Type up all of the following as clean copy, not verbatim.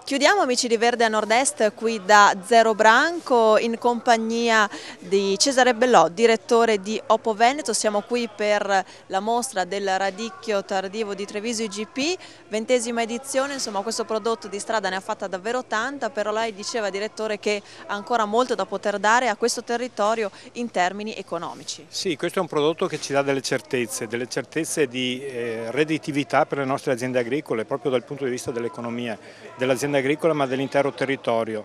Chiudiamo amici di Verde a Nord-Est qui da Zero Branco in compagnia di Cesare Bellò, direttore di Oppo Veneto. Siamo qui per la mostra del radicchio tardivo di Treviso IGP, 20ª edizione. Insomma, questo prodotto di strada ne ha fatta davvero tanta, però lei diceva, direttore, che ha ancora molto da poter dare a questo territorio in termini economici. Sì, questo è un prodotto che ci dà delle certezze di redditività per le nostre aziende agricole, proprio dal punto di vista dell'economia dell'azienda agricola ma dell'intero territorio.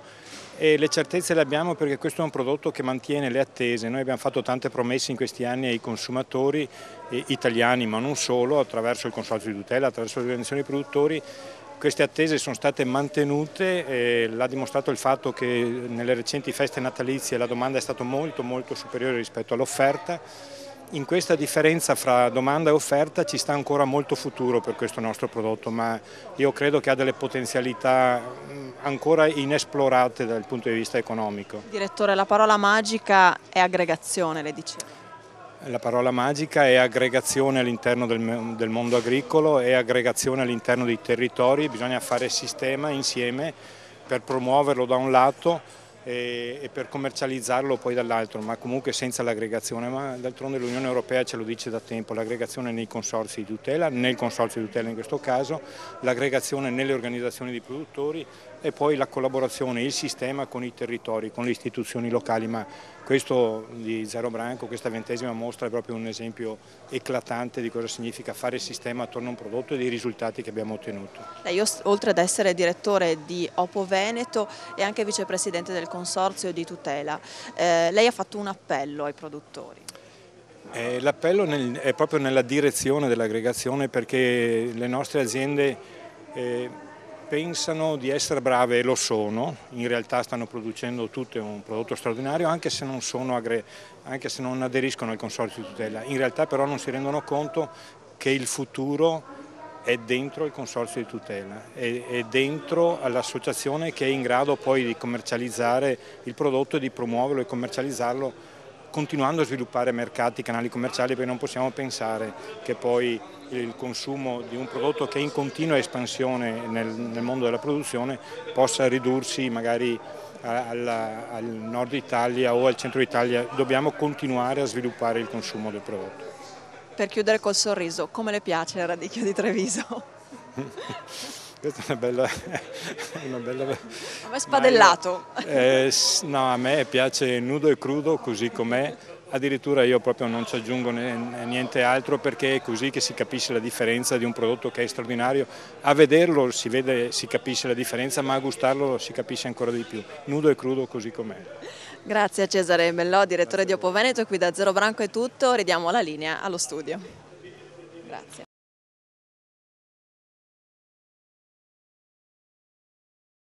E le certezze le abbiamo perché questo è un prodotto che mantiene le attese. Noi abbiamo fatto tante promesse in questi anni ai consumatori italiani, ma non solo, attraverso il consorzio di tutela, attraverso le organizzazioni dei produttori. Queste attese sono state mantenute, l'ha dimostrato il fatto che nelle recenti feste natalizie la domanda è stata molto superiore rispetto all'offerta. In questa differenza fra domanda e offerta ci sta ancora molto futuro per questo nostro prodotto, ma io credo che ha delle potenzialità ancora inesplorate dal punto di vista economico. Direttore, la parola magica è aggregazione, le dicevo. La parola magica è aggregazione all'interno del mondo agricolo, è aggregazione all'interno dei territori, bisogna fare sistema insieme per promuoverlo da un lato e per commercializzarlo poi dall'altro, ma comunque senza l'aggregazione. Ma d'altronde l'Unione Europea ce lo dice da tempo, l'aggregazione nei consorzi di tutela, nel consorzio di tutela in questo caso, l'aggregazione nelle organizzazioni di produttori e poi la collaborazione, il sistema con i territori, con le istituzioni locali. Ma questo di Zero Branco, questa 20ª mostra è proprio un esempio eclatante di cosa significa fare sistema attorno a un prodotto e dei risultati che abbiamo ottenuto. Lei, oltre ad essere direttore di Oppo Veneto e anche vicepresidente del consorzio di tutela, lei ha fatto un appello ai produttori. L'appello è proprio nella direzione dell'aggregazione, perché le nostre aziende pensano di essere brave e lo sono, in realtà stanno producendo tutte un prodotto straordinario anche se non aderiscono al consorzio di tutela, in realtà però non si rendono conto che il futuro è dentro il consorzio di tutela, è dentro all'associazione che è in grado poi di commercializzare il prodotto e di promuoverlo e commercializzarlo, continuando a sviluppare mercati, canali commerciali, perché non possiamo pensare che poi il consumo di un prodotto che è in continua espansione nel mondo della produzione possa ridursi magari al nord Italia o al centro Italia. Dobbiamo continuare a sviluppare il consumo del prodotto. Per chiudere col sorriso, come le piace il radicchio di Treviso? Questa è una bella... A me spadellato. No, a me piace nudo e crudo così com'è, addirittura io proprio non ci aggiungo niente altro, perché è così che si capisce la differenza di un prodotto che è straordinario. A vederlo si vede, si capisce la differenza, ma a gustarlo si capisce ancora di più. Nudo e crudo così com'è. Grazie a Cesare Bellò, direttore di Oppo Veneto, qui da Zero Branco è tutto, ridiamo la linea allo studio. Grazie.